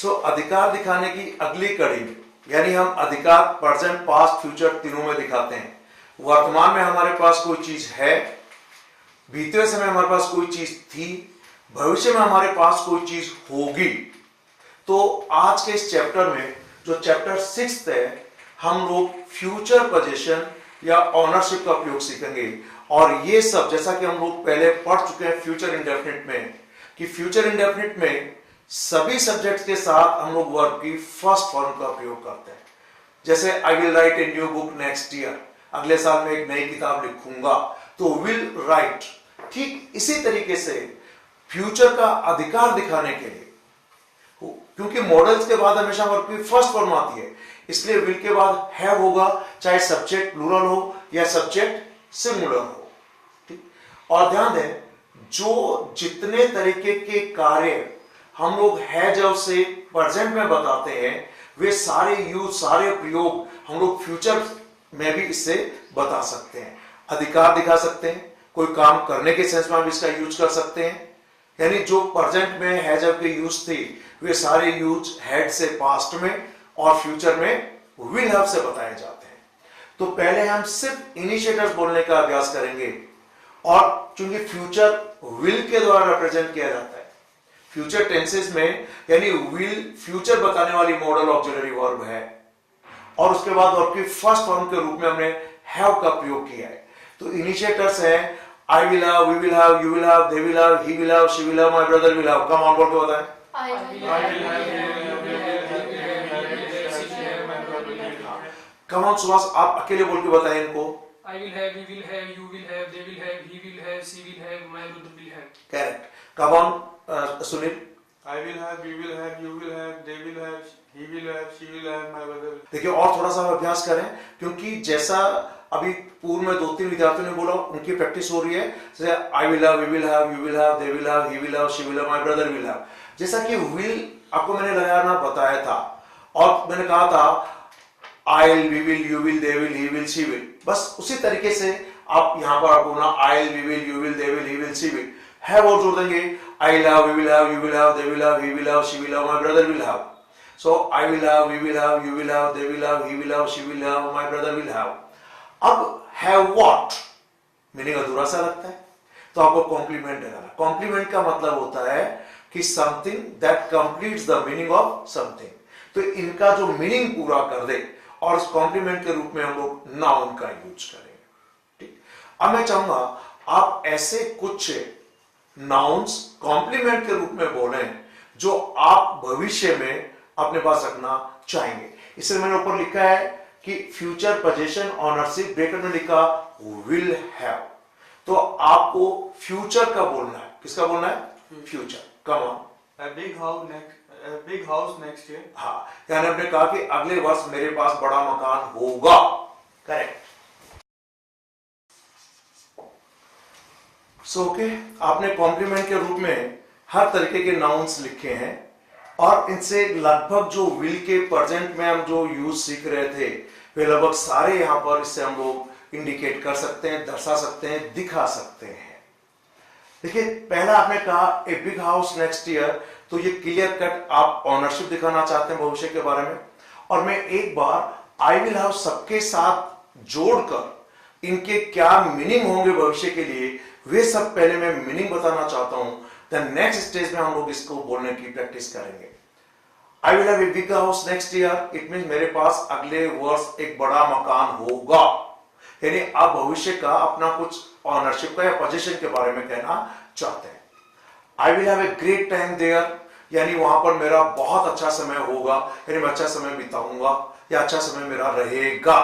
अधिकार दिखाने की अगली कड़ी में, यानी हम अधिकार प्रेजेंट पास्ट फ्यूचर तीनों में दिखाते हैं। वर्तमान में हमारे पास कोई चीज है, बीते हुए समय हमारे पास कोई चीज थी, भविष्य में हमारे पास कोई चीज होगी। तो आज के इस चैप्टर में, जो चैप्टर 6 है, हम लोग फ्यूचर पोजीशन या ऑनरशिप का उपयोग सीखेंगे। और ये सब जैसा कि हम लोग पहले पढ़ चुके हैं फ्यूचर इंडेफिनिट में, कि फ्यूचर इंडेफिनिट में सभी सब्जेक्ट्स के साथ हम लोग वर्ब की फर्स्ट फॉर्म का उपयोग करते हैं। जैसे I will write a new book next year, अगले साल में एक नई किताब लिखूंगा, तो विल राइट। ठीक इसी तरीके से फ्यूचर का अधिकार दिखाने के लिए, क्योंकि मॉडल्स के बाद हमेशा वर्ब की फर्स्ट फॉर्म आती है, इसलिए विल के बाद हैव होगा, चाहे सब्जेक्ट प्लूरल हो या सब्जेक्ट सिंगुलर हो। ठीक, और ध्यान दें, जो जितने तरीके के कार्य हम लोग है जब से प्रेजेंट में बताते हैं, वे सारे यूज, सारे प्रयोग हम लोग फ्यूचर में भी इससे बता सकते हैं। अधिकार दिखा सकते हैं, कोई काम करने के सेंस में हम इसका यूज कर सकते हैं, यानी जो प्रेजेंट में है जब के यूज थे, वे सारे यूज हैड से पास्ट में और फ्यूचर में विल हैव से बताए जाते हैं। तो पहले हम सिर्फ इनिशिएटर्स बोलने का अभ्यास करेंगे, और चूंकि फ्यूचर विल के द्वारा रिप्रेजेंट किया जाता है फ्यूचर टेंसेस में, यानी विल फ्यूचर बताने वाली मॉडल ऑक्सिलरी वर्ब है, और उसके बाद वर्ब की फर्स्ट फॉर्म के रूप में हमने हैव का प्रयोग किया है। तो इनिशिएटर्स हैं I will have, we will have, you will have, they will have, he will have, she will have, my brother will have. Come on बोल के बताएं। I will have, come on Subhash, आप अकेले बोल के बताएं इनको। I will have, we will have, you will have, they will have, he will have, she will have, my brother will have. Correct. Come on, Sunil. I will have, we will have, you will have, they will have, he will have, she will have, my brother will have. देखिए और थोड़ा सा अभ्यास करें, क्योंकि जैसा अभी पूर्व में 2-3 विद्यार्थियों ने बोला, उनकी प्रैक्टिस हो रही है। जैसे I will have, we will have, you will have, they will have, he will have, she will have, my brother will have। जैसा कि will आपको मैंने लगाना बताया था, और मैंने कहा था I'll, we will, you will, they will, he will, she will। बस उसी तरीके से आप यहाँ पर बोलना I'll, we will, you will, they will, he will, she will। है वो जोड़ देंगे I'll have, we will have, you will have, they will have, he will have, she will have, my brother will have। So I will have, we will have, you will have, they will have, he will have, she will have, my brother will have। अब have what meaning अधूरा सा लगता है, तो आपको complement लगाना। Complement का मतलब होता है कि something that completes the meaning of something, तो इनका जो मीनिंग पूरा कर दे, और उस कॉम्प्लीमेंट के रूप में हम लोग नाउन का यूज करेंगे। ठीक, अब मैं चाहूंगा आप ऐसे कुछ नाउन्स कॉम्प्लीमेंट के रूप में बोलें जो आप भविष्य में अपने पास रखना चाहेंगे। इसलिए मैंने ऊपर लिखा है कि फ्यूचर पोजीशन ऑनरशिप, ब्रैकेट में लिखा विल हैव, तो आपको फ्यूचर का बोलना है। किसका बोलना है? Future. Come on. A big house next year। हाँ, यानी हमने कहा कि अगले वर्ष मेरे पास बड़ा मकान होगा। करेक्ट। सो ओके, आपने कॉम्प्लीमेंट के रूप में हर तरीके के नाउन्स लिखे हैं, और इनसे लगभग जो विल के प्रेजेंट में हम जो यूज सीख रहे थे, वे लगभग सारे यहां पर इससे हम लोग इंडिकेट कर सकते हैं, दर्शा सकते हैं, दिखा सकते हैं। देखिए, पहला आपने कहा ए बिग हाउस नेक्स्ट ईयर, तो ये क्लियर कट आप ऑनरशिप दिखाना चाहते हैं भविष्य के बारे में। और मैं एक बार आई विल हैव सबके साथ जोड़कर इनके क्या मीनिंग होंगे भविष्य के लिए, वे सब पहले मैं मीनिंग बताना चाहता हूं। देन नेक्स्ट स्टेज में हम लोग इसको बोलने की प्रैक्टिस करेंगे। आई will have a big house next year, it means मेरे पास अगले वर्ष एक बड़ा मकान होगा, यानी आप भविष्य का अपना कुछ ऑनरशिप का या पोजीशन के बारे में कहना चाहते हैं। I will have a great time there, यानी वहां पर मेरा बहुत अच्छा समय होगा, यानी मैं अच्छा समय बिताऊंगा या अच्छा समय मेरा रहेगा।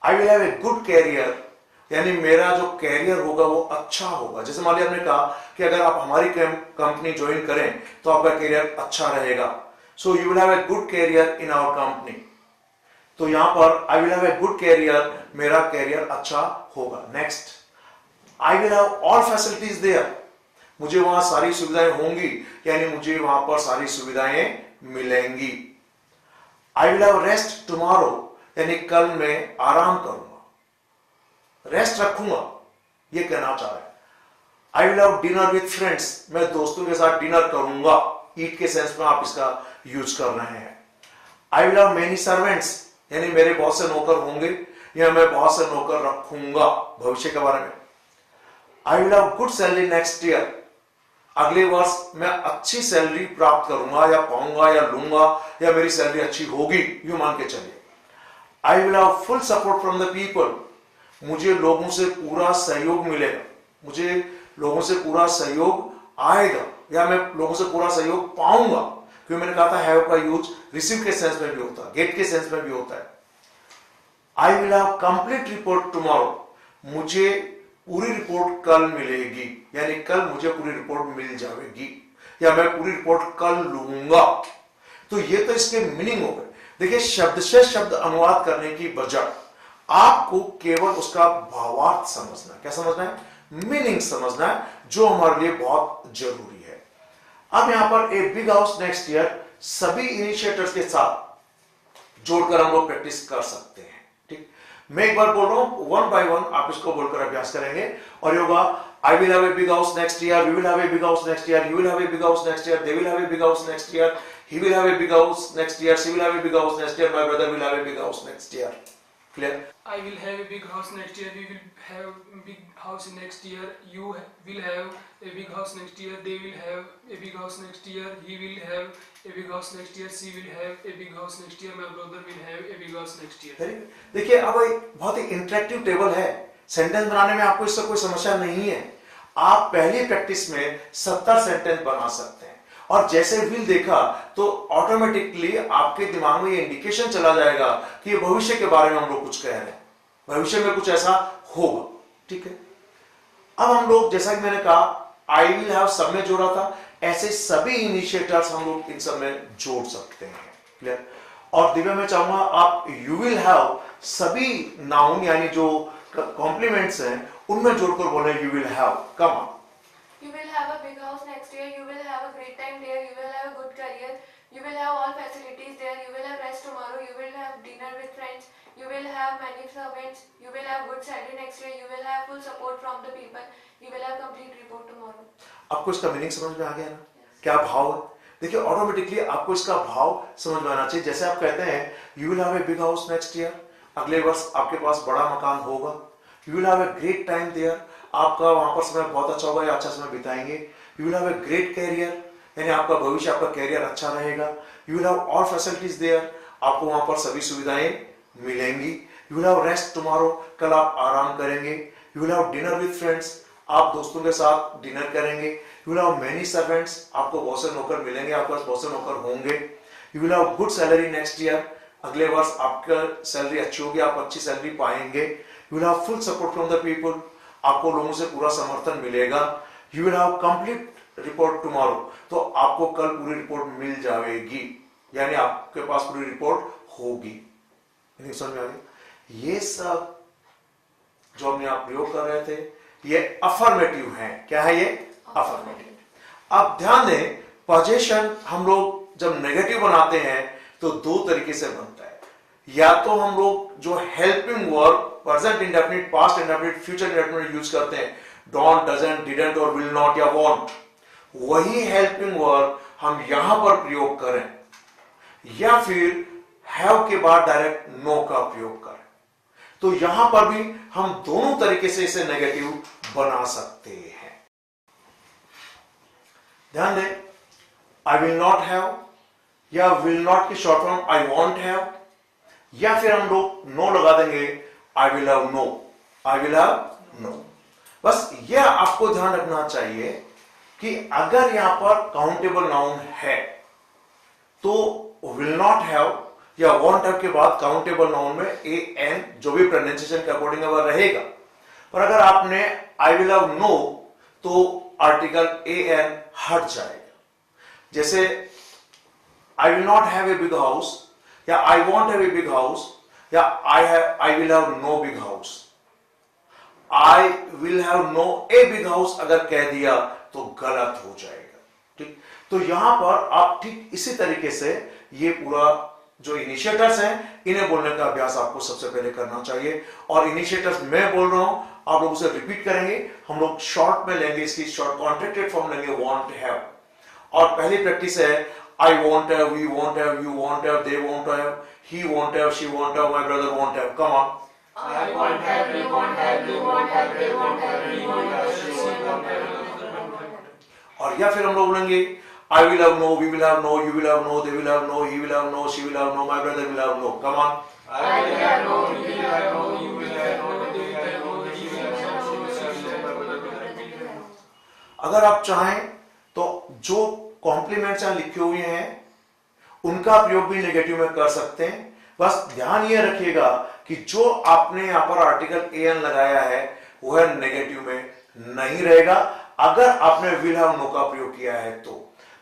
I will have a good career, यानी मेरा जो कैरियर होगा वो अच्छा होगा। जैसे मान लिया हमने कहा कि अगर आप हमारी कंपनी ज्वाइन करें तो आपका कैरियर अच्छा रहेगा। So you will have a good career in our company, तो यहां पर I will have a good career, मेरा कैरियर अच्छा होगा। Next, I will have all facilities there, मुझे वहां सारी सुविधाएं होंगी, यानी मुझे वहां पर सारी सुविधाएं मिलेंगी। आई विल हैव रेस्ट टुमारो, यानी कल मैं आराम करूंगा, रेस्ट रखूंगा, ये कहना चाह रहा है। I will have dinner with friends, मैं दोस्तों के साथ डिनर करूंगा, ईट के सेंस में आप इसका यूज कर रहे हैं। I will have many servants, यानी मेरे बहुत से नौकर होंगे या मैं बहुत से नौकर रखूंगा भविष्य के बारे में। आई will have good salary next year, अगले वर्ष मैं अच्छी सैलरी प्राप्त करूंगा या पाऊंगा या लूंगा या मेरी सैलरी अच्छी होगी, यूं मान के चलिए। आई will have full support from the people, मुझे लोगों से पूरा सहयोग मिलेगा, मुझे लोगों से पूरा सहयोग आएगा या मैं लोगों से पूरा सहयोग पाऊंगा, क्योंकि मैंने कहा था हैव का यूज रिसीव के सेंस में भी होता है, गेट के सेंस में भी होता है। I will have complete report tomorrow, मुझे पूरी रिपोर्ट कल मिलेगी, यानी कल मुझे पूरी रिपोर्ट मिल जाएगी या मैं पूरी रिपोर्ट कल लूंगा। तो ये तो इसके मीनिंग हो गए। देखिए, शब्द से शब्द अनुवाद करने की बजाय आपको केवल उसका भावार्थ समझना है। क्या समझना है? मीनिंग समझना है, जो हमारे लिए बहुत जरूरी है। अब यहां पर ए बिग हाउस नेक्स्ट ईयर सभी इनिशिएटर्स के साथ जोड़कर हम लोग प्रैक्टिस कर सकते हैं। ठीक, मैं एक बार बोल रहा हूं, वन बाय वन आप इसको बोलकर अभ्यास करेंगे और ये होगा I will have a big house next year, we will have a big house next year, you will have a big house next year, they will have a big house next year, he will have a big house next year, she will have a big house next year, my brother will have a big house next year. Clear? I will have a big house next year. We will have a big house next year. You will have a big house next year. They will have a big house next year. He will have a big house next year. She will have a big house next year. My brother will have a big house next year. देखिए, अब बहुत ही interactive table है। Sentence बनाने में आपको इससे कोई समस्या नहीं है। आप पहली प्रैक्टिस में 70 सेंटेंस बना सकते हैं और जैसे विल देखा तो ऑटोमेटिकली आपके दिमाग में ये इंडिकेशन चला जाएगा कि ये भविष्य के बारे में हम लोग कुछ कह रहे हैं, भविष्य में कुछ ऐसा होगा। ठीक है, अब हम लोग जैसा कि मैंने कहा आई विल हैव सब में जोड़ा था, ऐसे सभी इनिशिएटर्स हम लोग इन सब में जोड़ सकते हैं। क्लियर? और दिव्या मैं चाहूंगा आप यू विल हैव सभी नाउन यानी जो कॉम्प्लीमेंट्स हैं उनमें जोड़कर बोले you will have. Come on. You will have a big house next year. You will have a great time there. You will have a good career. You will have all facilities there. You will have rest tomorrow. You will have dinner with friends. You will have many servants. You will have good salary next year. You will have full support from the people. You will have complete report tomorrow. आपको इसका meaning समझ में आ गया ना? क्या भाव है? देखिए, ऑटोमेटिकली आपको इसका भाव समझ में आना चाहिए। जैसे आप कहते हैं you will have a big house next year, अगले वर्ष आपके पास बड़ा मकान होगा। You will have a great time there, आपका वहां पर समय बहुत अच्छा होगा या अच्छा समय बिताएंगे। You will have a great career, यानी आपका भविष्य, आपका कैरियर अच्छा रहेगा। You will have all facilities there, आपको वहां पर सभी सुविधाएं मिलेंगी। You will have rest tomorrow, कल आप आराम करेंगे। You will have dinner with friends, आप दोस्तों के साथ डिनर करेंगे। You will have many servants, आपको बहुत से नौकर मिलेंगे, आपके पास बहुत से नौकर होंगे। You will have good salary next year, अगले वर्ष आपका सैलरी अच्छी होगी, आप अच्छी सैलरी पाएंगे। You will have full support from the people, आपको लोगों से पूरा समर्थन मिलेगा। You will have complete report tomorrow, तो आपको कल पूरी रिपोर्ट मिल जाएगी, यानी आपके पास पूरी रिपोर्ट होगी। समझ में आ गया? ये सब जो हमने आप प्रयोग कर रहे थे ये अफर्मेटिव है। क्या है ये? अफर्मेटिव। अब ध्यान दें, पोजीशन हम लोग जब नेगेटिव बनाते हैं तो दो तरीके से बनता है। या तो हम लोग जो helping verb present indefinite, past indefinite, future indefinite use करते हैं, डोंट, डजंट, डिडंट और विल नॉट या वॉन्ट, वही हेल्पिंग वर्ब हम यहां पर प्रयोग करें, या फिर हैव के बाद डायरेक्ट नो का प्रयोग करें। तो यहां पर भी हम दोनों तरीके से इसे नेगेटिव बना सकते हैं। ध्यान दें, आई विल नॉट हैव या विल नॉट की short form I won't have, या फिर हम लोग नो लगा देंगे I will have no, I will have no. बस यह आपको ध्यान रखना चाहिए कि अगर यहां पर काउंटेबल नाउन है तो विल नॉट हैव या वॉन्ट हैव के बाद काउंटेबल नाउन में ए एन जो भी प्रोनाउंसिएशन के अकॉर्डिंग वह रहेगा। पर अगर आपने आई विल हैव नो तो आर्टिकल ए एन हट जाएगा। जैसे I will not have a big house या I won't have a big house या I will have no big house. I will have no a big house अगर कह दिया तो गलत हो जाएगा। ठीक, तो यहां पर आप ठीक इसी तरीके से ये पूरा जो इनिशिएटर्स हैं इन्हें बोलने का अभ्यास आपको सबसे पहले करना चाहिए। और इनिशिएटर्स मैं बोल रहा हूं, आप लोग उसे रिपीट करेंगे। हम लोग शॉर्ट में लेंगे, इसकी शॉर्ट कॉन्ट्रैक्टेड फॉर्म लेंगे वांट हैव, और पहली प्रैक्टिस है I won't have, we won't have, you won't have, they won't have, he won't have, she won't have, my brother won't have. Come on. I want have, we want have, you want have, they want have, we want have, she want have. और या फिर हम लोग बोलेंगे I will have no, we will have no, you will have no, they will have no, he will have no, she will have no, my brother will have no. Come on. I will have no, we will have no, you will have no, they will have no, he will have no, she will have no, my brother will have no. अगर आप चाहें तो जो compliments यहाँ लिखे हुए हैं उनका प्रयोग भी नेगेटिव में कर सकते हैं। बस ध्यान ये रखिएगा कि जो आपने यहाँ पर आर्टिकल एन लगाया है वह नेगेटिव में नहीं रहेगा अगर आपने विल हैव नो का प्रयोग किया है तो।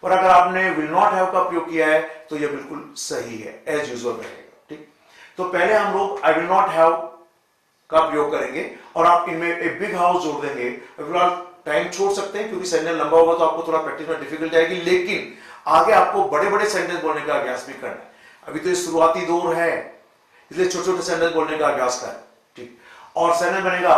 पर अगर आपने विल नॉट हैव का प्रयोग किया है तो यह बिल्कुल सही है, एज यूजुअल रहेगा। ठीक, तो पहले हम लोग आई विल नॉट हैव का प्रयोग करेंगे और आप इनमें एक बिग हाउस जोड़ देंगे। फिलहाल टाइम छोड़ सकते हैं क्योंकि सेंटेंस लंबा होगा तो आपको थोड़ा प्रैक्टिस में डिफिकल्ट आएगी, लेकिन आगे आपको बड़े बड़े सेंटेंस बोलने का अभ्यास भी करना है। अभी तो ये शुरुआती दौर है, इसलिए छोटे छोटे सेंटेंस बोलने का अभ्यास करें। ठीक, और सेंटेंस बनेगा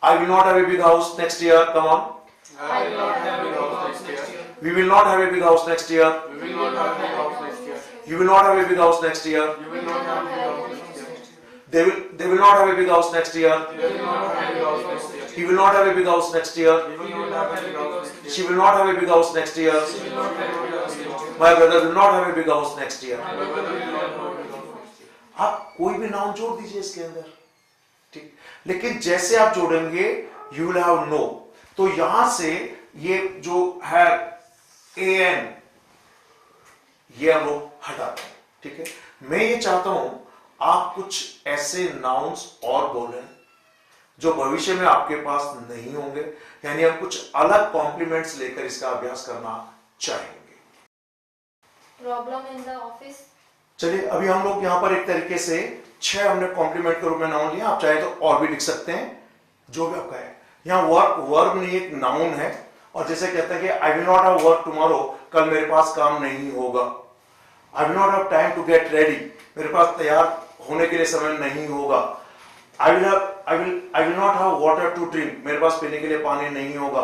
I will not have a big house next year. Come on. I will not have a big house next year. We will not have a big house next year. We will not have a big house next year. You will not have a big house next year. You will not have a big house next year. They will not have a big house next year. They will not have a big house next year. He will not have a big house next year. He will not have a big house next year. She will not have a big house next year. My brother will not have a big house next year. My brother will not have a big house next year. आप कोई भी noun जोड़ दीजिए इसके अंदर। ठीक, लेकिन जैसे आप जोड़ेंगे you will have no, तो यहां से ये जो है an ये हम लोग हटाते हैं। ठीक है, मैं ये चाहता हूं आप कुछ ऐसे नाउन्स और बोलें जो भविष्य में आपके पास नहीं होंगे, यानी हम कुछ अलग कॉम्प्लीमेंट्स लेकर इसका अभ्यास करना चाहेंगे। Problem in the office. चलिए अभी हम लोग यहां पर एक तरीके से 6 हमने कॉम्प्लीमेंट के रूप में नाउन लिया, आप चाहे तो और भी लिख सकते हैं, जो भी आपका है। यहाँ वर्ब नहीं एक नाउन है, और जैसे कहते हैं कि I will not have work tomorrow, कल मेरे पास काम नहीं होगा। I will not have time to get ready, मेरे पास तैयार होने के लिए समय नहीं होगा। I will not have water to drink, मेरे पास पीने के लिए पानी नहीं होगा।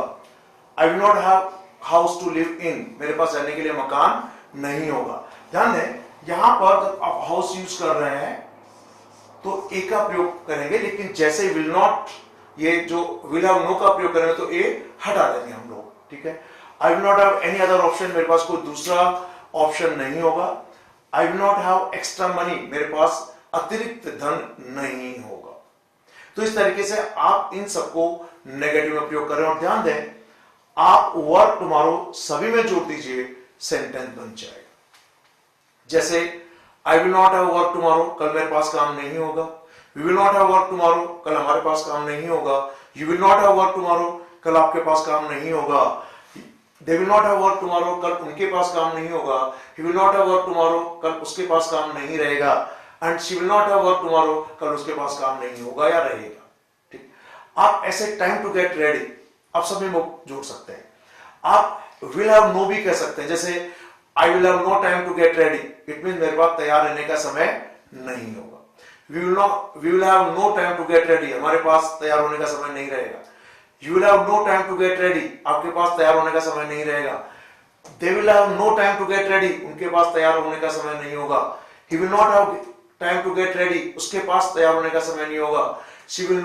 I will not have house to live in, मेरे पास रहने के लिए मकान नहीं होगा। ध्यान दें, यहां पर जब आप हाउस यूज कर रहे हैं तो ए का प्रयोग करेंगे, लेकिन जैसे विल नॉट, ये जो विल हैव नो का प्रयोग करेंगे तो ए हटा देंगे हम लोग। ठीक है, I will not have any other option, मेरे पास कोई दूसरा ऑप्शन नहीं होगा। I will not have extra money, मेरे पास अतिरिक्त धन नहीं होगा। तो इस तरीके से आप इन सबको नेगेटिव में प्रयोग करें, और ध्यान दें आप वर्क टुमारो सभी में जोड़ दीजिए, सेंटेंस बन जाएगा। जैसे I will not have work tomorrow, कल मेरे पास काम नहीं होगा। We will not have work tomorrow, कल हमारे पास काम नहीं होगा। You will not have work tomorrow, कल आपके पास काम नहीं होगा। They will not have work tomorrow, कल उनके पास काम नहीं होगा। He will not have work tomorrow, कल उसके पास काम नहीं रहेगा। And she will not have work tomorrow, कल उसके पास काम नहीं होगा या रहेगा। ठीक, आप ऐसे टाइम टू गेट रेडी आप सब में जोड़ सकते हैं। आप विल हैव नो भी कह सकते हैं, जैसे I will have no time to get ready, it mean मेरे पास तैयार रहने का समय नहीं होगा। We will have no time to get ready, हमारे पास तैयार होने का समय नहीं रहेगा। You will have no time to get ready, आपके पास तैयार होने का समय नहीं रहेगा। They will have no time to get ready, उनके पास तैयार होने का समय नहीं होगा। He will not have time to get ready, उसके पास तैयार होने का समय नहीं होगा। She will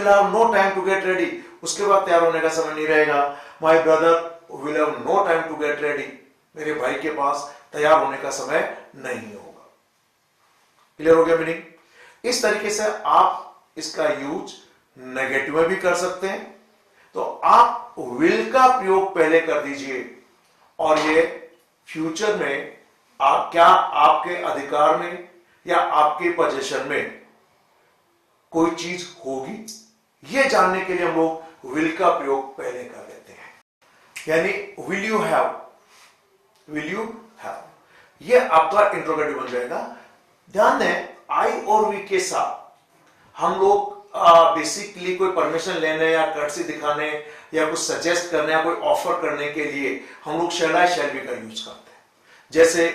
have no time to get ready, उसके बाद तैयार होने का समय नहीं रहेगा। My brother will have no time to get ready, मेरे भाई के पास तैयार होने का समय नहीं होगा। क्लियर हो गया मीनिंग? इस तरीके से आप इसका यूज नेगेटिव में भी कर सकते हैं। तो आप विल का प्रयोग पहले कर दीजिए, और ये फ्यूचर में क्या आपके अधिकार में या आपके पोजीशन में कोई चीज होगी, ये जानने के लिए हम लोग विल का प्रयोग पहले कर लेते हैं। यानी विल यू हैव, ये आपका इंट्रोगेटिव बन जाएगा। ध्यान दें, आई और वी के साथ हम लोग बेसिकली कोई परमिशन लेने या कर्टसी दिखाने या कुछ सजेस्ट करने या कोई ऑफर करने के लिए हम लोग शैल आई शैल वी का यूज करते हैं। जैसे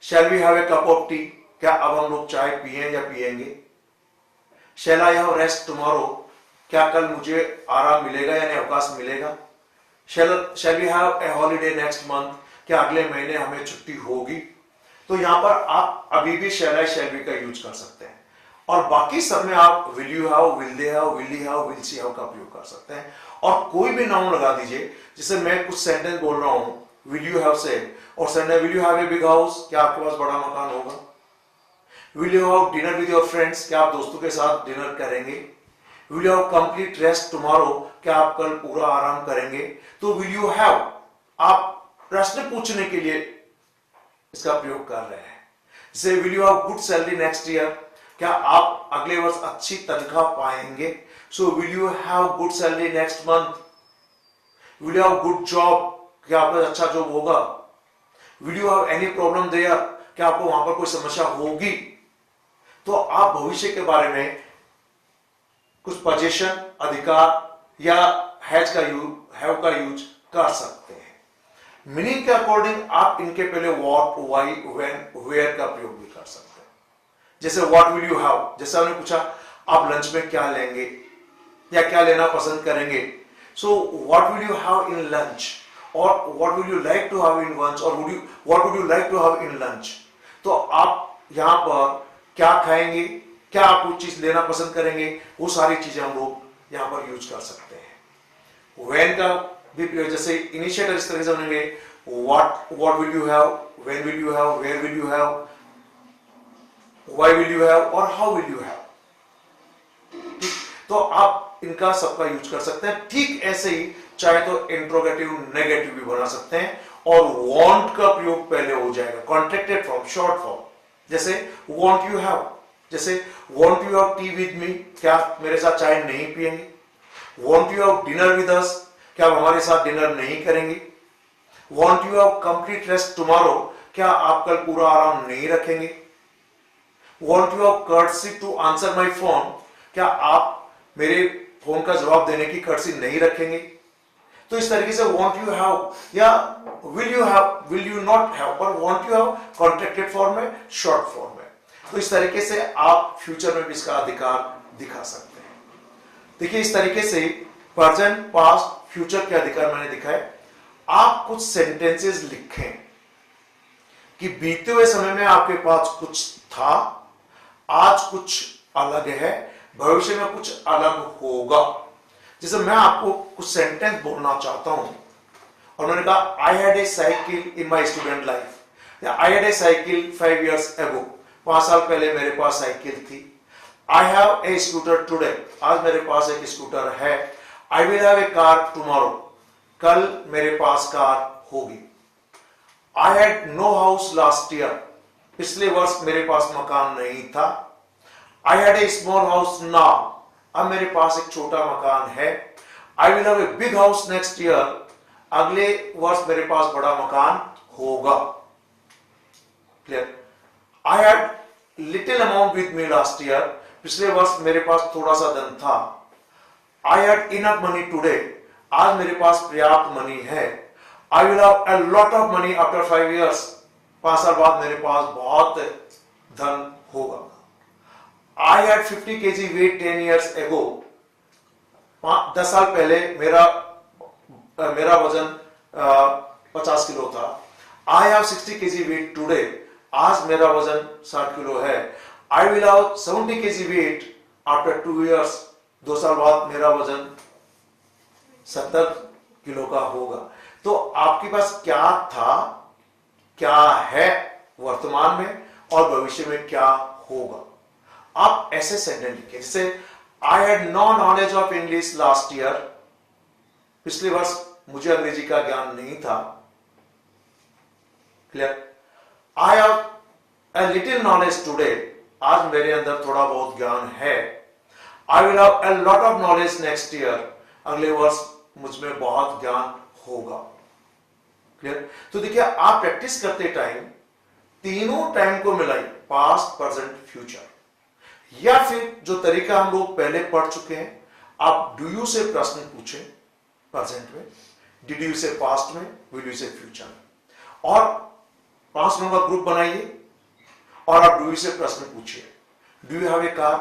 shall we have a cup of tea, क्या अब हम लोग चाय पिए या पिएंगे। Shall I have rest tomorrow, क्या कल मुझे आराम मिलेगा यानी अवकाश मिलेगा। shall we have a holiday next month? क्या अगले महीने हमें छुट्टी होगी? तो यहां पर आप अभी भी shall I, shall we का यूज कर सकते हैं, और बाकी सब में आप will you have, will they have, will he have, will she have का प्रयोग कर सकते हैं, और कोई भी नाउन लगा दीजिए. जैसे मैं कुछ सेंटेंस बोल रहा हूं, will you have said, और sentence will you have a big house, क्या आपके पास बड़ा मकान होगा? Will you have dinner with your friends, क्या आप दोस्तों के साथ डिनर करेंगे? Will you have complete rest tomorrow, क्या आप कल पूरा आराम करेंगे? तो will you have आप प्रश्न पूछने के लिए इसका प्रयोग कर रहे हैं. जैसे will you have good salary next year, क्या आप अगले वर्ष अच्छी तनख्वाह पाएंगे? So will you have good salary next month? Will you have good job, क्या आपका अच्छा जॉब होगा? Will you have any problem there, क्या आपको वहां पर कोई समस्या होगी? तो आप भविष्य के बारे में कुछ पोजीशन, अधिकार या हैज का यूज, हैव का यूज कर सकते हैं. मीनिंग के अकॉर्डिंग आप इनके पहले व्हाट, व्हाई, व्हेन, वेयर का प्रयोग भी कर सकते हैं. जैसे व्हाट विल यू हैव, जैसे हमने पूछा आप लंच में क्या लेंगे या क्या लेना पसंद करेंगे. So what will you have in lunch, और what will you like to have in lunch, और what would you like to have in lunch. तो आप यहां पर क्या खाएंगे, क्या आप कुछ चीज लेना पसंद करेंगे, वो सारी चीजें हम लोग यहां पर यूज कर सकते हैं. व्हेन का भी प्रयोग, जैसे इनिशिएटर इस तरह से बनेंगे what will you have, when will you have, where will you have, why will you have और हाउ विल यू हैव. तो आप इनका सबका यूज कर सकते हैं. ठीक ऐसे ही चाहे तो इंट्रोगेटिव, नेगेटिव भी बना सकते हैं, और वांट का प्रयोग पहले हो जाएगा, कॉन्ट्रैक्टेड फॉर्म, शॉर्ट फॉर्म. जैसे वांट यू हैव, जैसे won't you have tea with me, क्या मेरे साथ चाय नहीं पिएंगे? Won't you have dinner with us, क्या आप हमारे साथ डिनर नहीं करेंगे? Won't you have complete rest tomorrow, क्या आप कल पूरा आराम नहीं रखेंगे? Won't you have courtesy to answer my phone, क्या आप मेरे फोन का जवाब देने की कर्टसी नहीं रखेंगे? तो इस तरीके से वांट यू हैव या will you have, will you not have, पर won't you have contracted form में, शॉर्ट फॉर्म में. तो इस तरीके से आप फ्यूचर में भी इसका अधिकार दिखा सकते हैं. देखिए इस तरीके से प्रेजेंट, पास्ट, फ्यूचर के अधिकार मैंने दिखाए. आप कुछ सेंटेंसेस लिखें कि बीते हुए समय में आपके पास कुछ था, आज कुछ अलग है, भविष्य में कुछ अलग होगा. जैसे मैं आपको कुछ सेंटेंस बोलना चाहता हूं, और मैंने कहा I had a cycle in my student life, या I had a cycle 5 years ago, 5 साल पहले मेरे पास साइकिल थी. I have a scooter today, आज मेरे पास एक स्कूटर है. I will have a car tomorrow, कल मेरे पास कार होगी. I had no house last year, पिछले वर्ष मेरे पास मकान नहीं था. I had a small house now, अब मेरे पास एक छोटा मकान है. I will have a big house next year, अगले वर्ष मेरे पास बड़ा मकान होगा. Clear? I had little amount with me last year, पिछले वर्ष मेरे पास थोड़ा सा धन था. I had enough money today, आज मेरे पास पर्याप्त मनी है. I will have a lot of money after 5 years, 5 साल बाद मेरे पास बहुत धन होगा. I had 50 kg weight 10 years ago, 10 साल पहले मेरा वजन 50 किलो था. I have 60 kg weight today, आज मेरा वजन 60 किलो है. I will have 70 kg weight after 2 years, 2 साल बाद मेरा वजन 70 किलो का होगा. तो आपके पास क्या था, क्या है वर्तमान में, और भविष्य में क्या होगा. आप ऐसे सेंटेंस लिखें. जैसे I had no knowledge of English last year, पिछले वर्ष मुझे अंग्रेजी का ज्ञान नहीं था. Clear? I have a little knowledge today, आज मेरे अंदर थोड़ा बहुत ज्ञान है. I will have a lot of knowledge next year, अगले वर्ष मुझ में बहुत ज्ञान होगा. क्लियर? तो देखिए आप प्रैक्टिस करते टाइम तीनों टाइम को मिलाइए, पास्ट, प्रेजेंट, फ्यूचर. या फिर जो तरीका हम लोग पहले पढ़ चुके हैं, आप डू यू से प्रश्न पूछें प्रेजेंट में, डिड यू से पास्ट में, विल यू से फ्यूचर में, और 5 लोगों का ग्रुप बनाइए और आप डू यू से प्रश्न पूछिए. Do you have a car,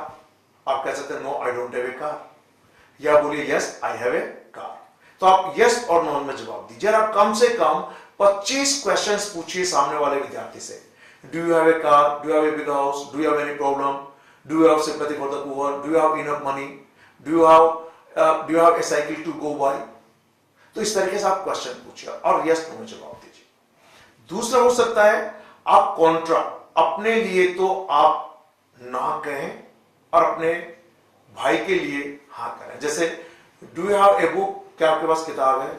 आप कह सकते हैं no I don't have a car, या बोलिए yes I have a car. तो आप यस और नो में जवाब दीजिए। आप कम से कम 25 क्वेश्चंस पूछिए सामने वाले विद्यार्थी से। Do you have a car, do you have a big house, do you have any problem, do you have sympathy for the poor, do you have enough money, do you have a cycle to go by. तो इस तरीके से आप question पूछिए और yes no में जवाब दीजिए। दूसरा हो सकता है आप कॉन्ट्रा, अपने लिए तो आप ना कहें और अपने भाई के लिए हाँ करें। जैसे do you have a book, क्या आपके पास किताब है?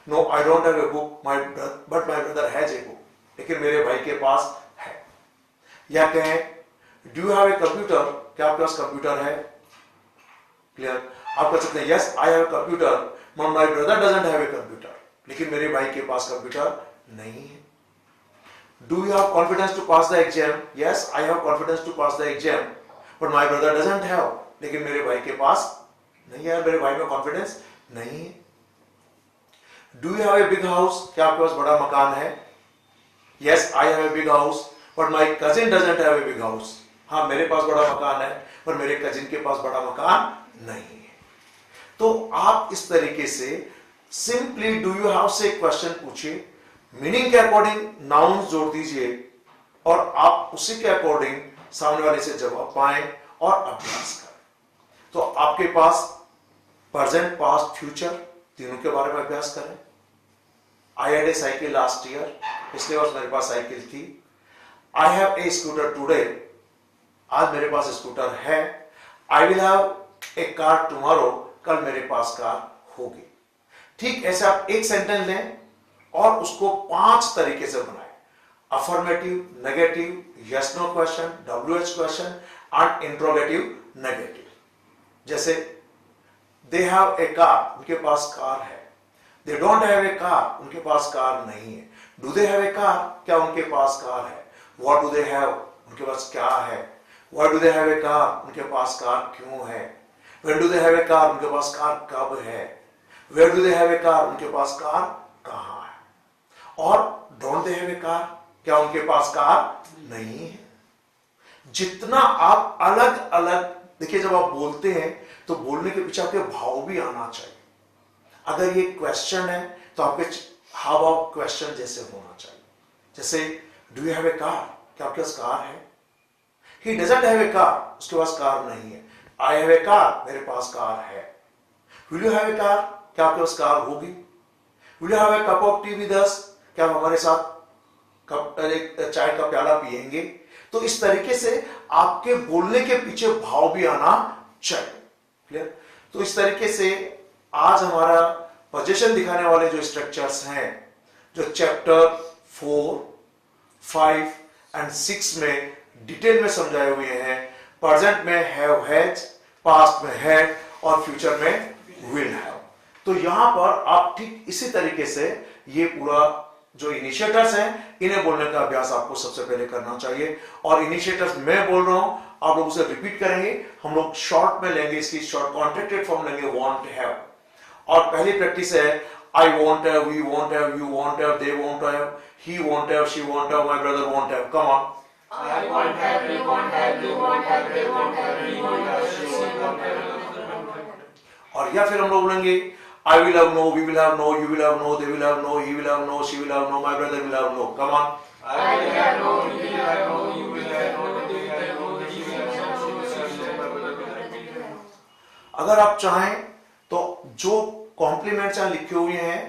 No I don't have a book but my brother has a book, लेकिन मेरे भाई के पास है। या कहें do you have a computer, क्या आपके पास कंप्यूटर है? क्लियर? आप कह सकते हैं yes I have a computer but my brother doesn't have a computer, लेकिन मेरे भाई के पास कंप्यूटर नहीं है। Do you have confidence to pass the exam? Yes I have confidence to pass the exam but my brother doesn't have, लेकिन मेरे भाई के पास नहीं है, मेरे भाई में कॉन्फिडेंस नहीं है। Do you have a big house, क्या आपके पास बड़ा मकान है? Yes I have a big house but my cousin doesn't have a big house, हाँ मेरे पास बड़ा मकान है पर मेरे कजिन के पास बड़ा मकान नहीं है। तो आप इस तरीके से सिंपली डू यू हैव से क्वेश्चन पूछिए, मीनिंग के अकॉर्डिंग नाउन जोड़ दीजिए और आप उसी के अकॉर्डिंग सामने वाले से जवाब पाएं और अभ्यास करें। तो आपके पास प्रेजेंट, पास्ट, फ्यूचर तीनों के बारे में अभ्यास करें। आई had a cycle last year, पिछले वर्ष मेरे पास साइकिल थी। I have a scooter today, आज मेरे पास स्कूटर है। I will have a car tomorrow, कल मेरे पास कार होगी। ठीक ऐसे आप एक सेंटेंस लें और उसको 5 तरीके से बनाएं। Affirmative, negative, yes no question, WH question and interrogative negative. जैसे दे हैव ए कार, उनके पास कार है। They don't have a car, उनके पास कार नहीं है। Do they have a car, क्या उनके पास कार है? व्हाट डू दे हैव, उनके पास क्या है? Why do they have a car, उनके पास कार क्यों है? When do they have a car, उनके पास कार कब है? Where do they have a car, उनके पास कार कहां है? और don't they have a car, क्या उनके पास कार नहीं है? जितना आप अलग अलग देखिए, जब आप बोलते हैं तो बोलने के पीछे आपके भाव भी आना चाहिए। अगर ये क्वेश्चन है तो आपके हाव भाव क्वेश्चन जैसे होना चाहिए। जैसे do you have a car, क्या आपके पास कार है? He doesn't have a car, उसके पास कार नहीं है। आई हैव ए कार, मेरे पास कार है। Will you have a car, क्या आपके पास कार होगी? Will you have a cup of T with us, क्या आप हमारे साथ चाय का प्याला पिएंगे? तो इस तरीके से आपके बोलने के पीछे भाव भी आना चाहिए। क्लियर? तो इस तरीके से आज हमारा पोजीशन दिखाने वाले जो स्ट्रक्चर्स हैं, जो चैप्टर 4, 5 एंड 6 में डिटेल में समझाए हुए हैं। प्रेजेंट में हैव हैज, पास्ट में हैड और फ्यूचर में विल हैव। तो यहां पर आप ठीक इसी तरीके से ये पूरा जो इनिशिएटर्स हैं इन्हें बोलने का अभ्यास आपको सबसे पहले करना चाहिए। और इनिशिएटर्स मैं बोल रहा हूं, आप लोग उसे रिपीट करेंगे। हम लोग शॉर्ट में लेंगे, इसकी शॉर्ट कॉन्ट्रैक्टेड फॉर्म लेंगे, वांट हैव। और पहली प्रैक्टिस है I won't have, we won't have, you won't have, they won't have, he won't have, she won't have, my brother won't have. Come on. I want have, we want have, you want have, they want have, we want have, she want have. और या फिर हम लोग बोलेंगे I will have no, we will have no, you will have no, they will have no, he will have no, she will have no, my brother will have no. Come on. I will have no, we will have no, you will have no, they will have no, he will have no, she will have no, my brother will have no. अगर आप चाहें तो जो compliments यहाँ लिखे हुए हैं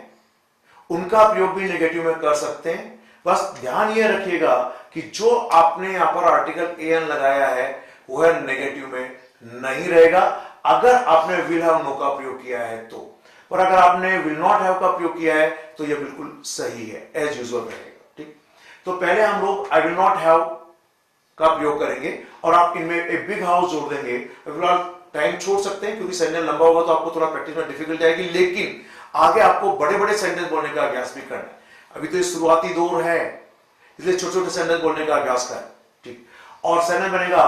उनका प्रयोग भी नेगेटिव में कर सकते हैं। बस ध्यान ये रखिएगा कि जो आपने यहाँ पर आर्टिकल एन लगाया है वह नेगेटिव में नहीं रहेगा अगर आपने विल हैव नो का प्रयोग किया है तो। और अगर आपने विल नॉट हैव का प्रयोग किया है तो यह बिल्कुल सही है, एज यूजुअल रहेगा। ठीक, तो पहले हम लोग आई विल नॉट हैव का प्रयोग करेंगे और आप इनमें एक बिग हाउस जोड़ देंगे। फिलहाल टाइम छोड़ सकते हैं क्योंकि सेंटेंस लंबा होगा तो आपको थोड़ा प्रैक्टिस में डिफिकल्ट जाएगी, लेकिन आगे आपको बड़े बड़े सेंटेंस बोलने का अभ्यास भी करना है। अभी तो ये शुरुआती दौर है, इसलिए छोटे छोटे सेंटेंस बोलने का अभ्यास करें। ठीक, और सेंटेंस बनेगा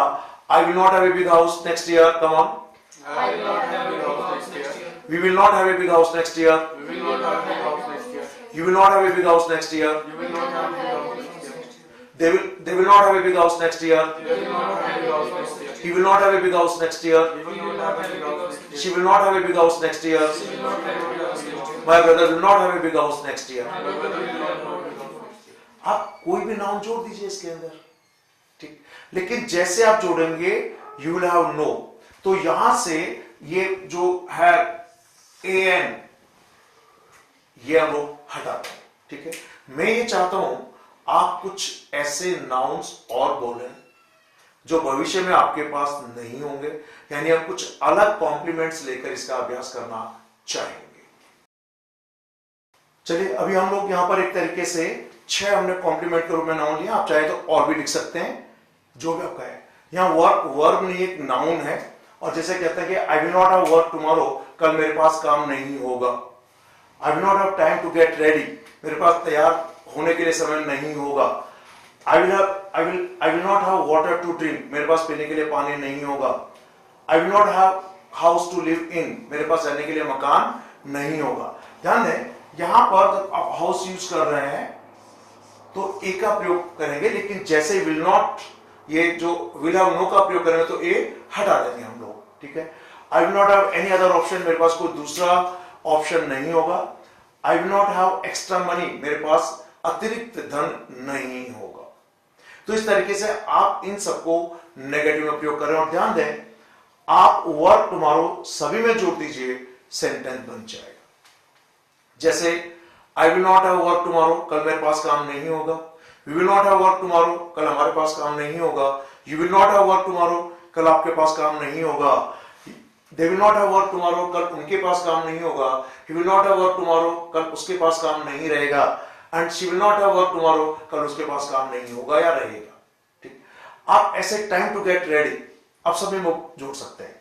I will not have a big house next year. Come on. I will not have a big house next year. We will not have a big house next year. We will not have a big house next year. You will not have a big house next year. You will not have a big house next year. They will not have a big house next year. They will not have a big house next year. He will not have a big house next year. He will not have a big house next year. She will not have a big house next year. She will not have a big house next year. My brother will not have a big house next year. My brother will not have a big house next year. आप कोई भी noun जोड़ दीजिए इसके अंदर, ठीक। लेकिन जैसे आप जोड़ेंगे यू विल हैव नो, तो यहां से ये जो है an ये हम लोग हटाते हैं, ठीक है। मैं ये चाहता हूं आप कुछ ऐसे नाउन्स और बोलें जो भविष्य में आपके पास नहीं होंगे, यानी हम कुछ अलग कॉम्प्लीमेंट्स लेकर इसका अभ्यास करना चाहेंगे। चलिए अभी हम लोग यहां पर एक तरीके से 6 हमने कॉम्प्लीमेंट के रूप में नाउन लिया, आप चाहे तो और भी लिख सकते हैं, जो भी आपका है। यहां वर्ब नहीं, एक नाउन है, और जैसे कहते हैं कि I will not have work tomorrow, कल मेरे पास काम नहीं होगा। I will not have time to get ready, मेरे पास तैयार होने के लिए समय नहीं होगा। I will not have water to drink, मेरे पास पीने के लिए पानी नहीं होगा। I will not have house to live in, मेरे पास रहने के लिए मकान नहीं होगा। ध्यान दें, यहां पर जब आप हाउस यूज कर रहे हैं तो ए का प्रयोग करेंगे, लेकिन जैसे विल नॉट, ये जो विल हैव नो का प्रयोग करेंगे तो ए हटा देंगे हम लोग, ठीक है। I will not have any other option, मेरे पास कोई दूसरा ऑप्शन नहीं होगा। I will not have extra money, मेरे पास अतिरिक्त धन नहीं होगा। तो इस तरीके से आप इन सबको नेगेटिव में प्रयोग करें, और ध्यान दें आप वर्क टुमारो सभी में जोड़ दीजिए, सेंटेंस बन जाएगा। जैसे I will not have work tomorrow, कल मेरे पास काम नहीं होगा। We will not have work tomorrow, कल हमारे पास काम नहीं होगा। You will not have work tomorrow, कल आपके पास काम नहीं होगा। They will not have work tomorrow, कल उनके पास काम नहीं होगा। He will not have work tomorrow, कल उसके पास काम नहीं रहेगा। And she will not have work tomorrow, कल उसके पास काम नहीं होगा या रहेगा, ठीक। आप ऐसे टाइम टू गेट रेडी आप सभी में जोड़ सकते हैं।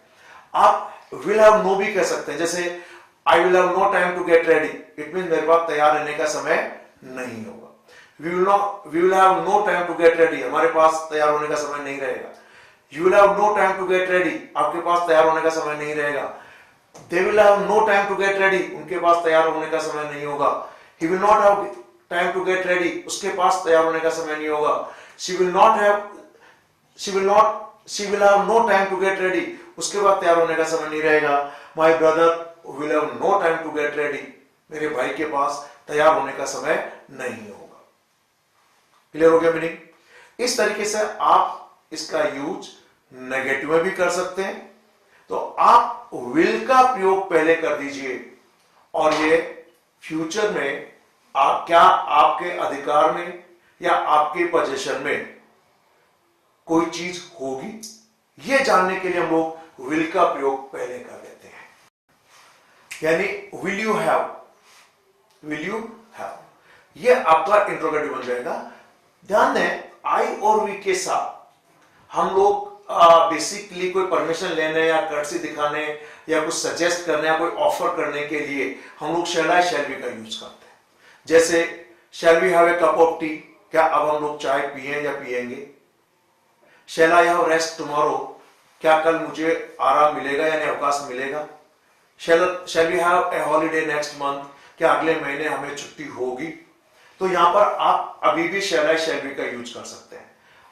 आप विल हैव नो भी कह सकते हैं, जैसे I will have no time to get ready, it mean मेरे पास तैयार रहने का समय नहीं होगा। We will have no time to get ready, हमारे पास तैयार होने का समय नहीं रहेगा। You will have no time to get ready, आपके पास तैयार होने का समय नहीं रहेगा। They will have no time to get ready, उनके पास तैयार होने का समय नहीं होगा। He will not have time to get ready, उसके पास तैयार होने का समय नहीं होगा। She will have no time to get ready, उसके बाद तैयार होने का समय नहीं रहेगा। My brother will have no time to get ready, मेरे भाई के पास तैयार होने का समय नहीं होगा। क्लियर हो गया मीनिंग? इस तरीके से आप इसका यूज नेगेटिव में भी कर सकते हैं। तो आप विल का प्रयोग पहले कर दीजिए, और ये फ्यूचर में क्या आपके अधिकार में या आपके पोजीशन में कोई चीज होगी, ये जानने के लिए हम लोग विल का प्रयोग पहले कर लेते हैं। यानी विल यू हैव, ये आपका इंट्रोगेटिव बन जाएगा। ध्यान दें, आई और वी के साथ हम लोग बेसिकली कोई परमिशन लेने या कर्टसी दिखाने या कुछ सजेस्ट करने या कोई ऑफर करने के लिए हम लोग शैल आई शैल वी का यूज करते हैं। जैसे shall we have a cup of tea, क्या अब हम लोग चाय पिए या पिएंगे। Shall I have rest tomorrow, क्या कल मुझे आराम मिलेगा यानी अवकाश मिलेगा। Shall we have a holiday next month, क्या अगले महीने हमें छुट्टी होगी। तो यहां पर आप अभी भी शैल आई शैल वी का यूज कर सकते हैं,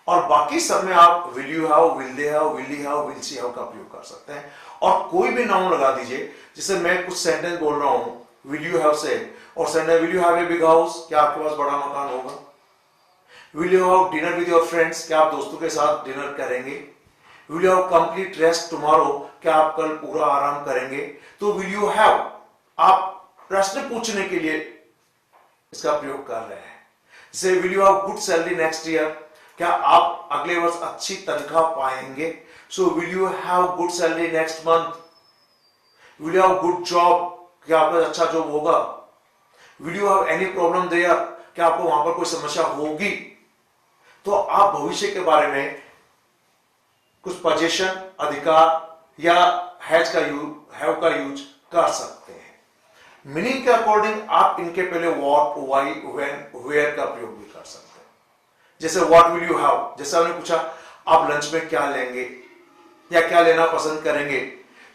और बाकी सब में आप will you have, will they have, will he have, will see have का प्रयोग कर सकते हैं। और कोई भी नाउन लगा दीजिए, जैसे मैं कुछ सेंटेंस बोल रहा हूं, विल यू हैव सेड, और sentence will you have a big house, क्या आपके पास बड़ा मकान होगा। Will you have dinner with your friends, क्या आप दोस्तों के साथ डिनर करेंगे। Will you have complete rest tomorrow, क्या आप कल पूरा आराम करेंगे। तो विल यू हैव आप प्रश्न पूछने के लिए इसका प्रयोग कर रहे हैं। जैसे will you have good salary next year, क्या आप अगले वर्ष अच्छी तनख्वाह पाएंगे। So will you have good salary next month. Will you have good job, क्या आपका अच्छा जॉब होगा। Will you have any problem there, क्या आपको वहां पर कोई समस्या होगी। तो आप भविष्य के बारे में कुछ पोजीशन, अधिकार या हैज का यूज, हैव का यूज कर सकते हैं। मीनिंग के अकॉर्डिंग आप इनके पहले व्हाट, व्हाई, व्हेन, वेयर का प्रयोग भी कर सकते हैं। जैसे व्हाट विल यू हैव, जैसे हमने पूछा आप लंच में क्या लेंगे या क्या लेना पसंद करेंगे।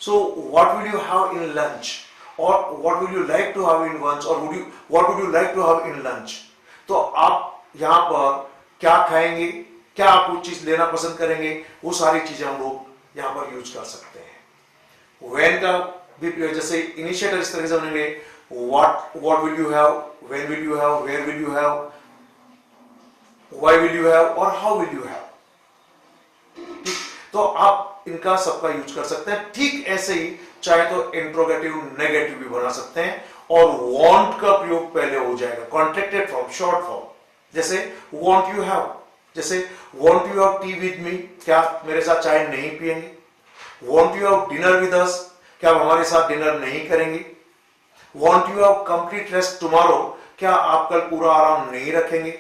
So what will you have in lunch, और what will you like to have in lunch, और what would you like to have in lunch. तो आप यहां पर क्या खाएंगे, क्या आप कुछ चीज लेना पसंद करेंगे, वो सारी चीजें हम लोग यहां पर यूज कर सकते हैं। व्हेन का भी, जैसे इनिशिएटर इस तरह से बनेंगे, what will you have, when will you have, where will you have, why will you have और how will you have। ठीक, तो आप इनका सबका यूज कर सकते हैं। ठीक ऐसे ही चाहे तो इंट्रोगेटिव नेगेटिव भी बना सकते हैं और वांट का प्रयोग पहले हो जाएगा, कॉन्ट्रैक्टेड फॉर्म, शॉर्ट फॉर्म। जैसे वांट यू हैव, जैसे won't you have tea with me, क्या मेरे साथ चाय नहीं पिएंगे। Won't you have dinner with us, क्या आप हमारे साथ डिनर नहीं करेंगे। Won't you have complete rest tomorrow, क्या आप कल पूरा आराम नहीं रखेंगे।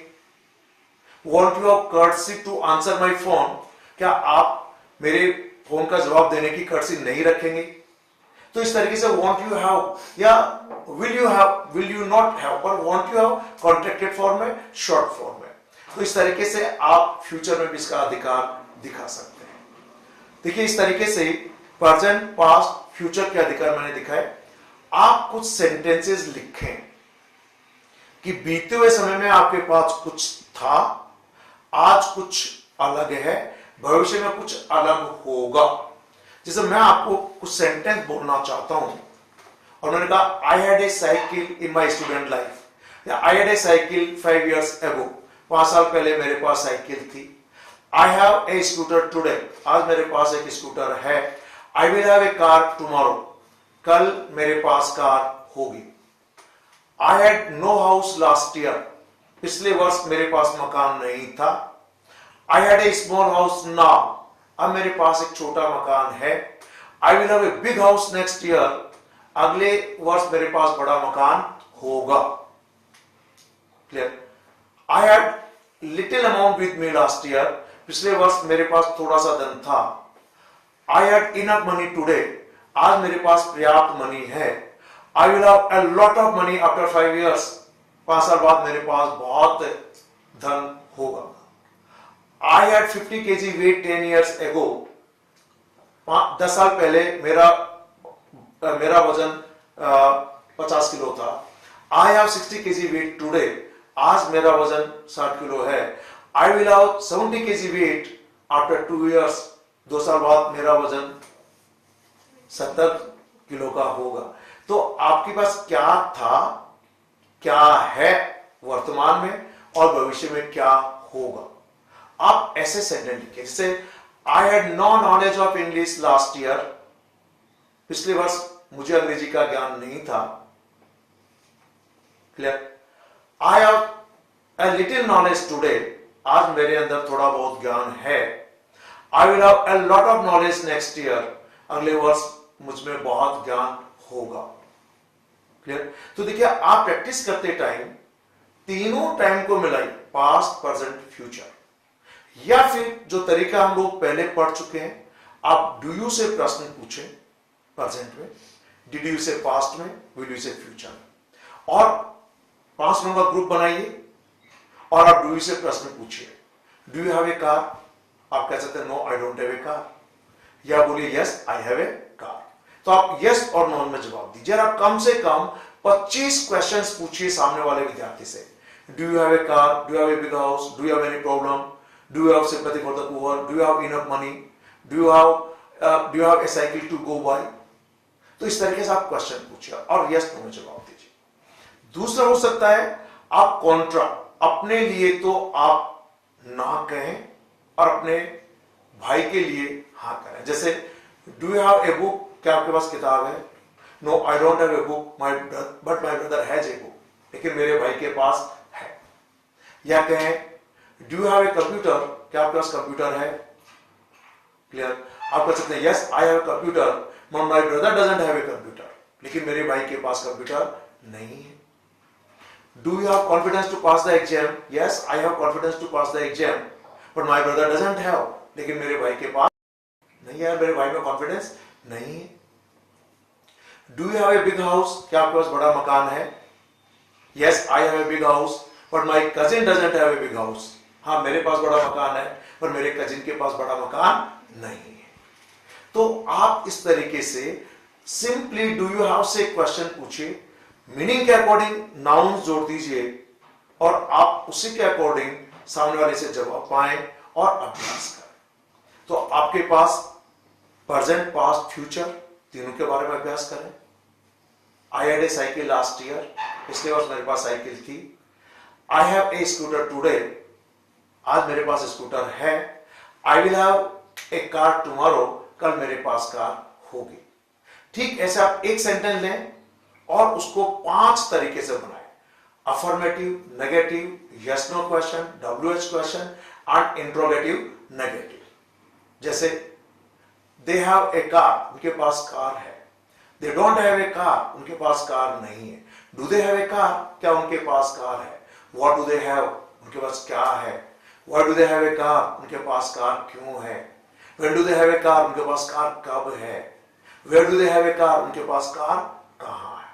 Won't you have courtesy to answer my phone, क्या आप मेरे फोन का जवाब देने की कर्टसी नहीं रखेंगे। तो इस तरीके से वांट यू हैव या will you have, will you not have, पर won't you have contracted form में, शॉर्ट फॉर्म में। तो इस तरीके से आप फ्यूचर में भी इसका अधिकार दिखा सकते हैं। देखिए इस तरीके से प्रेजेंट, पास्ट, फ्यूचर के अधिकार मैंने दिखाए। आप कुछ सेंटेंसेस लिखें कि बीते हुए समय में आपके पास कुछ था, आज कुछ अलग है, भविष्य में कुछ अलग होगा। जैसे मैं आपको कुछ सेंटेंस बोलना चाहता हूं और मैंने कहा I had a cycle in my student life, या I had a cycle 5 years ago, 5 साल पहले मेरे पास साइकिल थी। I have a scooter today, आज मेरे पास एक स्कूटर है। I will have a car tomorrow, कल मेरे पास कार होगी। I had no house last year, पिछले वर्ष मेरे पास मकान नहीं था। I had a small house now, अब मेरे पास एक छोटा मकान है। I will have a big house next year, अगले वर्ष मेरे पास बड़ा मकान होगा। Clear. I had little amount with me last year, पिछले वर्ष मेरे पास थोड़ा सा धन था। I had enough money today, आज मेरे पास पर्याप्त मनी है। I will have a lot of money after 5 years, 5 साल बाद मेरे पास बहुत धन होगा। I had 50 kg weight 10 years ago, 10 साल पहले मेरा वजन 50 किलो था। I have 60 kg weight today, आज मेरा वजन 60 किलो है। I will have 70 kg weight after 2 years, 2 साल बाद मेरा वजन 70 किलो का होगा। तो आपके पास क्या था, क्या है वर्तमान में और भविष्य में क्या होगा। आप ऐसे सेंटेंस लिखिए, जैसे I had no knowledge of English last year, पिछले वर्ष मुझे अंग्रेजी का ज्ञान नहीं था। Clear. I have a little knowledge today, आज मेरे अंदर थोड़ा बहुत ज्ञान है। I will have a lot of knowledge next year, अगले वर्ष मुझ में बहुत ज्ञान होगा। क्लियर। तो देखिए आप प्रैक्टिस करते टाइम तीनों टाइम को मिलाइए, पास्ट, प्रेजेंट, फ्यूचर। या फिर जो तरीका हम लोग पहले पढ़ चुके हैं, आप डू यू से प्रश्न पूछें प्रेजेंट में, डिड यू से पास्ट में, विल यू से फ्यूचर में, और 5 लोगों का ग्रुप बनाइए और आप डू यू से प्रश्न पूछिए। Do you have a car, आप कह सकते हैं no I don't have a car, या बोलिए yes I have a car. तो आप यस और नो में जवाब दीजिए। आप कम से कम 25 क्वेश्चंस पूछिए सामने वाले विद्यार्थी से। Do you have a car, do you have a big house, do you have any problem, do you have sympathy for the poor, do you have enough money, do you have a cycle to go by। तो इस तरीके से आप question पूछिए और yes no में जवाब दीजिए। दूसरा हो सकता है आप कॉन्ट्रा, अपने लिए तो आप ना कहें और अपने भाई के लिए हाँ करें। जैसे do you have a book, क्या आपके पास किताब है। No I don't have a book but my brother has a book, लेकिन मेरे भाई के पास है। या कहें do you have a computer, क्या आपके पास कंप्यूटर है। क्लियर। आप कह सकते हैं yes I have a computer but my brother doesn't have a computer, लेकिन मेरे भाई के पास कंप्यूटर नहीं है। Do you have confidence to pass the exam, yes I have confidence to pass the exam but my brother doesn't have, लेकिन मेरे भाई के पास नहीं है, मेरे भाई में कॉन्फिडेंस नहीं है। Do you have a big house, क्या आपके पास बड़ा मकान है। Yes I have a big house but my cousin doesn't have a big house, हाँ मेरे पास बड़ा मकान है पर मेरे कजिन के पास बड़ा मकान नहीं है। तो आप इस तरीके से सिंपली डू यू हैव से क्वेश्चन पूछिए, मीनिंग के अकॉर्डिंग नाउन जोड़ दीजिए और आप उसी के अकॉर्डिंग सामने वाले से जवाब पाएं और अभ्यास करें। तो आपके पास प्रेजेंट, पास्ट, फ्यूचर तीनों के बारे में अभ्यास करें। आई had a cycle last year, पिछले वर्ष मेरे पास साइकिल थी। I have a scooter today, आज मेरे पास स्कूटर है। I will have a car tomorrow, कल मेरे पास कार होगी। ठीक ऐसे आप एक सेंटेंस लें और उसको 5 तरीके से बनाएं। Affirmative, negative, yes no question, WH question and interrogative negative. जैसे दे हैव ए कार, उनके पास कार है। They don't have a car, उनके पास कार नहीं है। Do they have a car, क्या उनके पास कार है। व्हाट डू दे हैव, उनके पास क्या है। Why do they have a car, उनके पास कार क्यों है। When do they have a car, उनके पास कार कब है। Where do they have a car, उनके पास कार कहां है।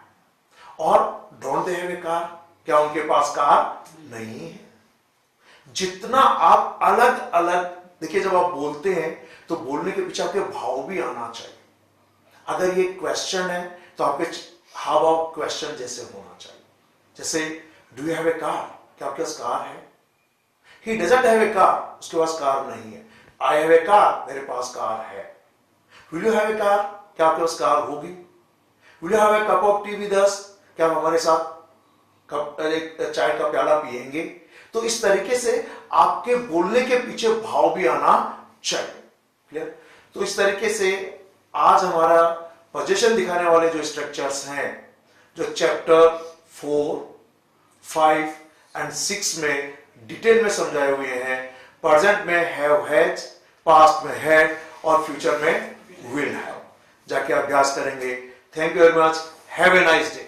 और don't they have a car, क्या उनके पास कार नहीं है। जितना आप अलग अलग देखिए, जब आप बोलते हैं तो बोलने के पीछे आपके भाव भी आना चाहिए। अगर ये क्वेश्चन है तो आपके हाव भाव क्वेश्चन जैसे होना चाहिए। जैसे do you have a car, क्या आपके पास कार है। He doesn't have a car, उसके पास कार नहीं है। आई हैव ए कार, मेरे पास कार है। Will you have a car, क्या आपके पास कार होगी। Will you have a cup of T with us, क्या आप हमारे साथ एक चाय का प्याला पिएंगे। तो इस तरीके से आपके बोलने के पीछे भाव भी आना चाहिए। क्लियर। तो इस तरीके से आज हमारा पोजीशन दिखाने वाले जो स्ट्रक्चर्स हैं, जो चैप्टर 4, 5 एंड 6 में डिटेल में समझाए हुए हैं। प्रेजेंट में हैव हैज, पास्ट में हैड और फ्यूचर में विल हैव। जाके अभ्यास करेंगे। Thank you very much. Have a nice day.